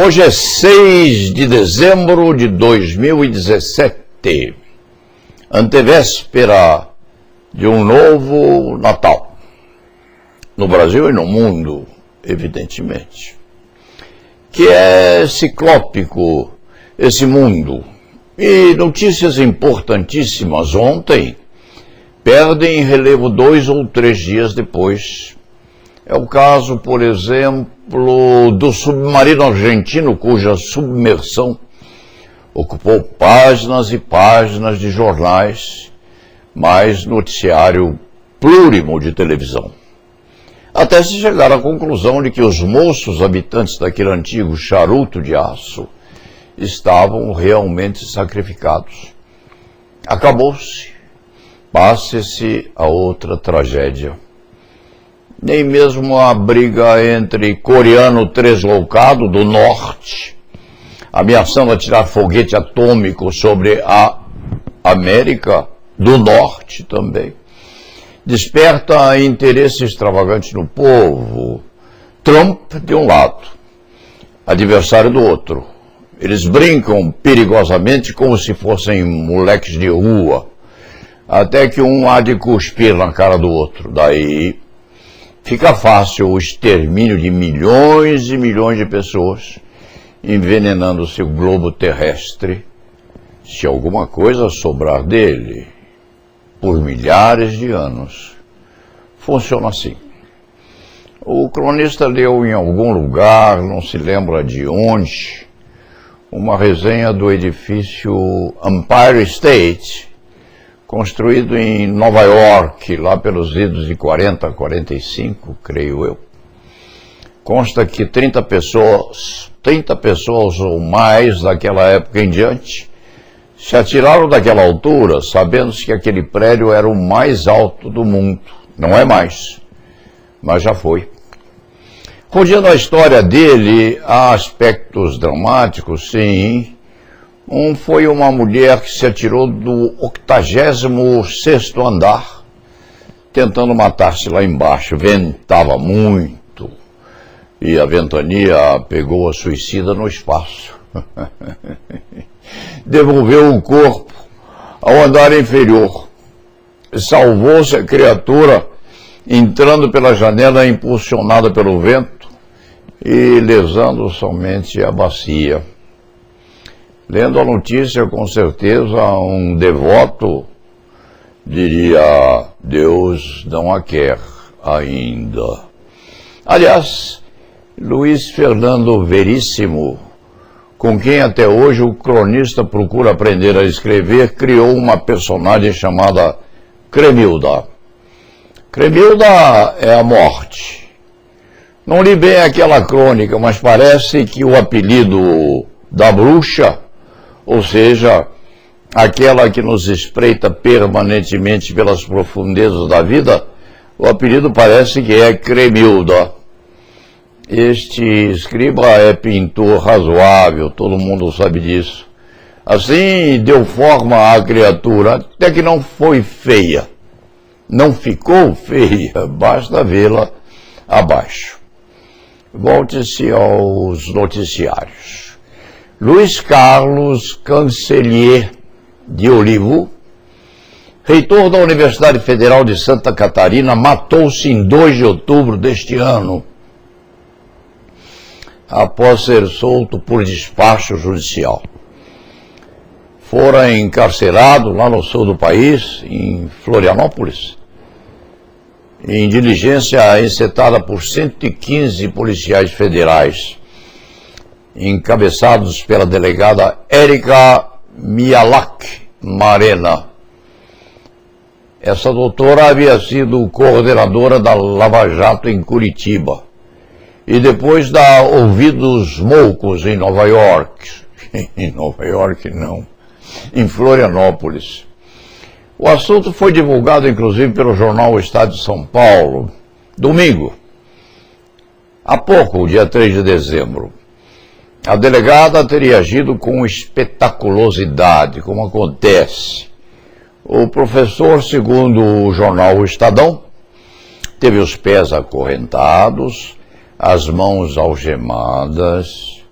Hoje é 6 de dezembro de 2017, antevéspera de um novo Natal, no Brasil e no mundo, evidentemente, que é ciclópico esse mundo, e notícias importantíssimas ontem perdem relevo 2 ou 3 dias depois. É o caso, por exemplo, do submarino argentino, cuja submersão ocupou páginas e páginas de jornais, mais noticiário plurimo de televisão. Até se chegar à conclusão de que os moços habitantes daquele antigo charuto de aço estavam realmente sacrificados. Acabou-se. Passe-se a outra tragédia. Nem mesmo a briga entre coreano tresloucado do norte, ameaçando atirar foguete atômico sobre a América do Norte também, desperta interesse extravagante no povo. Trump de um lado, adversário do outro. Eles brincam perigosamente como se fossem moleques de rua, até que um há de cuspir na cara do outro. Daí fica fácil o extermínio de milhões e milhões de pessoas, envenenando seu globo terrestre, se alguma coisa sobrar dele, por milhares de anos. Funciona assim. O cronista leu em algum lugar, não se lembra de onde, uma resenha do edifício Empire State, construído em Nova York, lá pelos idos de 40, 45, creio eu. Consta que 30 pessoas ou mais daquela época em diante se atiraram daquela altura, sabendo que aquele prédio era o mais alto do mundo. Não é mais, mas já foi. Rodeando a história dele, há aspectos dramáticos, sim. Foi uma mulher que se atirou do 86º andar, tentando matar-se lá embaixo. Ventava muito e a ventania pegou a suicida no espaço. Devolveu o corpo ao andar inferior. Salvou-se a criatura entrando pela janela impulsionada pelo vento e lesando somente a bacia. Lendo a notícia, com certeza, um devoto diria: Deus não a quer ainda. Aliás, Luiz Fernando Veríssimo, com quem até hoje o cronista procura aprender a escrever, criou uma personagem chamada Cremilda. Cremilda é a morte. Não li bem aquela crônica, mas parece que o apelido da bruxa, ou seja, aquela que nos espreita permanentemente pelas profundezas da vida, o apelido parece que é Cremilda. Este escriba é pintor razoável, todo mundo sabe disso. Assim deu forma à criatura, até que não foi feia. Não ficou feia, basta vê-la abaixo. Volte-se aos noticiários. Luiz Carlos Cancellier de Olivo, reitor da Universidade Federal de Santa Catarina, matou-se em 2 de outubro deste ano, após ser solto por despacho judicial. Fora encarcerado lá no sul do país, em Florianópolis, em diligência encetada por 115 policiais federais, encabeçados pela delegada Érica Mialak Marena. Essa doutora havia sido coordenadora da Lava Jato em Curitiba e depois dá ouvidos moucos em Nova York. Em Nova York não, em Florianópolis. O assunto foi divulgado inclusive pelo jornal O Estado de São Paulo, domingo, há pouco, dia 3 de dezembro. A delegada teria agido com espetaculosidade, como acontece. O professor, segundo o jornal O Estadão, teve os pés acorrentados, as mãos algemadas,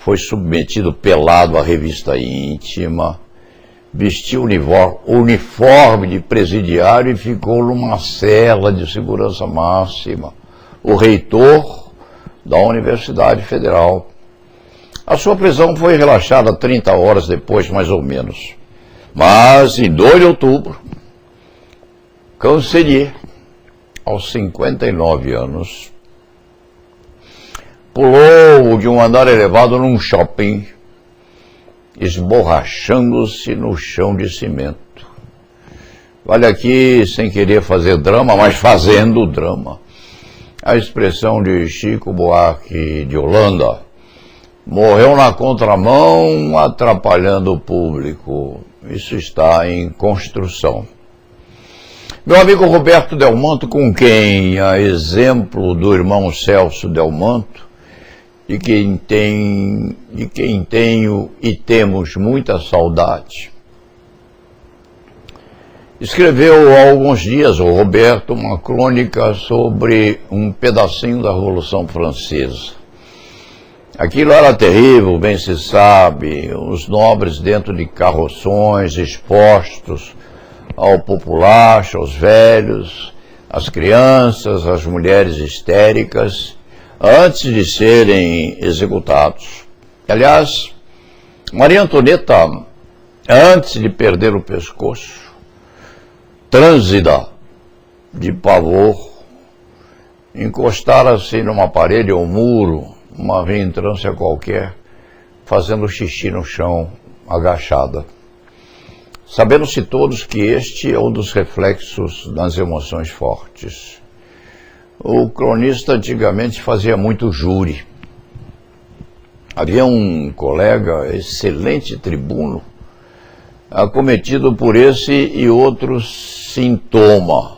foi submetido pelado à revista íntima, vestiu uniforme de presidiário e ficou numa cela de segurança máxima, o reitor da Universidade Federal. A sua prisão foi relaxada 30 horas depois, mais ou menos. Mas, em 2 de outubro, Cancelier, aos 59 anos, pulou de um andar elevado num shopping, esborrachando-se no chão de cimento. Vale aqui, sem querer fazer drama, mas fazendo drama, a expressão de Chico Buarque de Holanda: morreu na contramão, atrapalhando o público. Isso está em construção. Meu amigo Roberto Delmanto, com quem, a exemplo do irmão Celso Delmanto, de quem tenho e temos muita saudade, escreveu há alguns dias, o Roberto, uma crônica sobre um pedacinho da Revolução Francesa. Aquilo era terrível, bem se sabe, os nobres dentro de carroções expostos ao populacho, aos velhos, às crianças, às mulheres histéricas, antes de serem executados. Aliás, Maria Antonieta, antes de perder o pescoço, trânsida de pavor, encostara-se numa parede ou muro, uma reentrância qualquer, fazendo xixi no chão, agachada. Sabendo-se todos que este é um dos reflexos das emoções fortes. O cronista antigamente fazia muito júri. Havia um colega, excelente tribuno, acometido por esse e outro sintoma,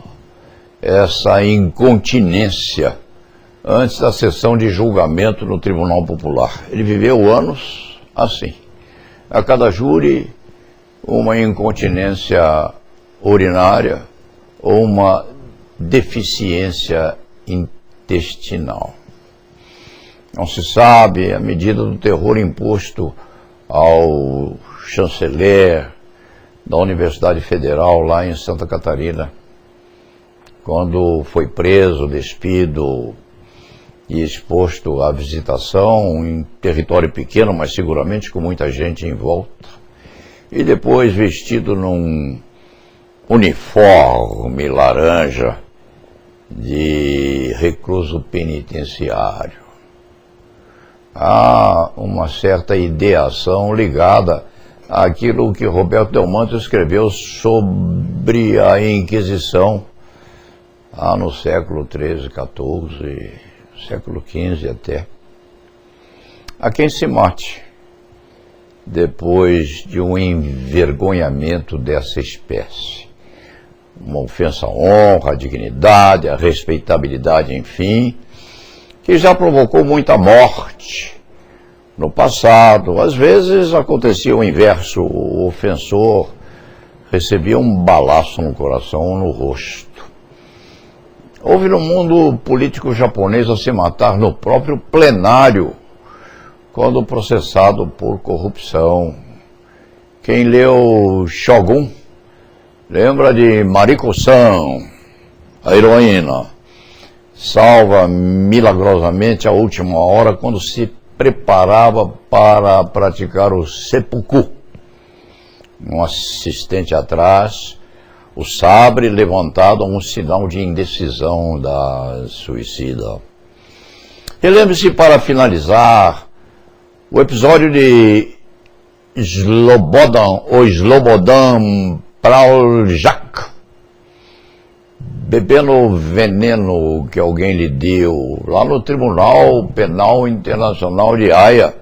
essa incontinência, antes da sessão de julgamento no Tribunal Popular. Ele viveu anos assim. A cada júri, uma incontinência urinária ou uma deficiência intestinal. Não se sabe a medida do terror imposto ao chanceler da Universidade Federal lá em Santa Catarina, quando foi preso, despido e exposto à visitação em território pequeno, mas seguramente com muita gente em volta, e depois vestido num uniforme laranja de recluso penitenciário. Há uma certa ideação ligada àquilo que Roberto Delmanto escreveu sobre a Inquisição no século XIII, XIV, século XV até. Há quem se mate depois de um envergonhamento dessa espécie. Uma ofensa à honra, à dignidade, à respeitabilidade, enfim, que já provocou muita morte no passado. Às vezes acontecia o inverso, o ofensor recebia um balaço no coração ou no rosto. Houve no mundo político japonês a se matar no próprio plenário, quando processado por corrupção. Quem leu Shogun lembra de Mariko-san, a heroína. Salva milagrosamente à última hora quando se preparava para praticar o seppuku. Um assistente atrás, o sabre levantado a um sinal de indecisão da suicida. Relembre-se, para finalizar, o episódio de Slobodan Praljak, bebendo veneno que alguém lhe deu lá no Tribunal Penal Internacional de Haia,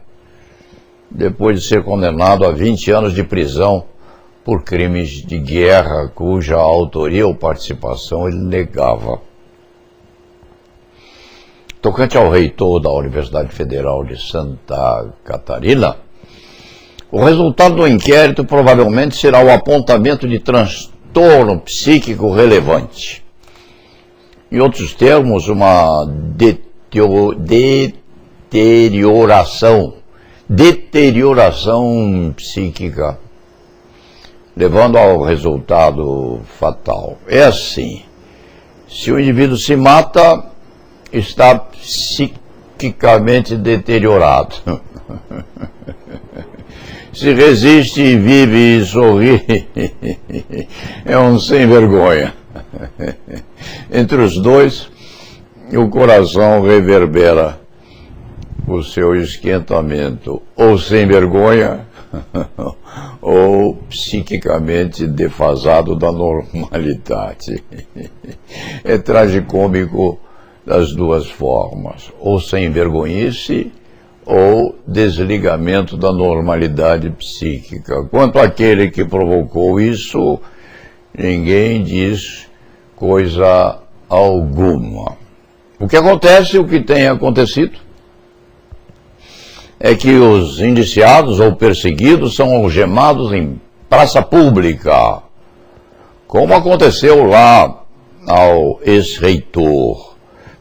depois de ser condenado a 20 anos de prisão por crimes de guerra, cuja autoria ou participação ele negava. Tocante ao reitor da Universidade Federal de Santa Catarina, o resultado do inquérito provavelmente será o apontamento de transtorno psíquico relevante. Em outros termos, uma deterioração deterioração psíquica, levando ao resultado fatal. É assim, se o indivíduo se mata, está psiquicamente deteriorado. Se resiste, vive e sorri, é um sem vergonha. Entre os dois, o coração reverbera o seu esquentamento, ou sem vergonha, ou psiquicamente defasado da normalidade. É tragicômico das duas formas, ou sem vergonhice, ou desligamento da normalidade psíquica. Quanto àquele que provocou isso, ninguém diz coisa alguma. O que acontece, o que tem acontecido, é que os indiciados ou perseguidos são algemados em praça pública, como aconteceu lá ao ex-reitor.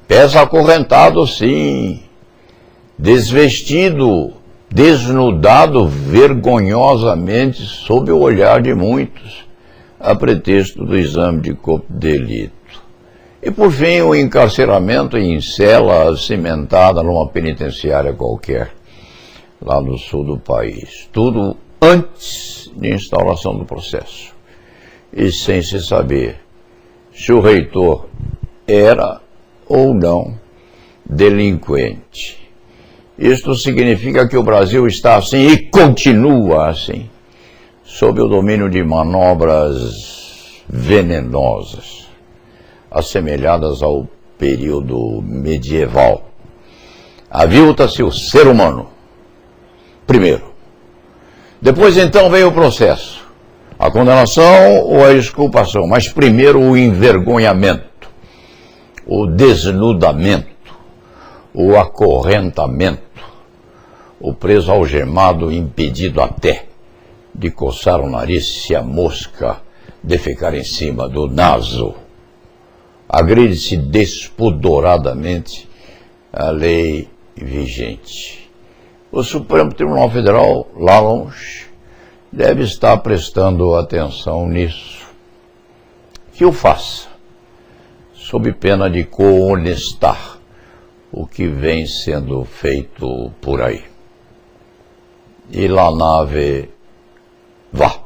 Pés acorrentado, sim, desvestido, desnudado vergonhosamente sob o olhar de muitos, a pretexto do exame de corpo de delito. E por fim, o encarceramento em cela cimentada numa penitenciária qualquer, lá no sul do país. Tudo antes de instauração do processo. E sem se saber se o reitor era ou não delinquente. Isto significa que o Brasil está assim e continua assim, sob o domínio de manobras venenosas, assemelhadas ao período medieval. Avilta-se o ser humano, primeiro. Depois, então, vem o processo, a condenação ou a exculpação, mas primeiro o envergonhamento, o desnudamento, o acorrentamento, o preso algemado impedido até de coçar o nariz se a mosca defecar em cima do naso. Agride-se despodoradamente a lei vigente. O Supremo Tribunal Federal, lá longe, deve estar prestando atenção nisso. Que o faça, sob pena de cohonestar o que vem sendo feito por aí. E la nave vá.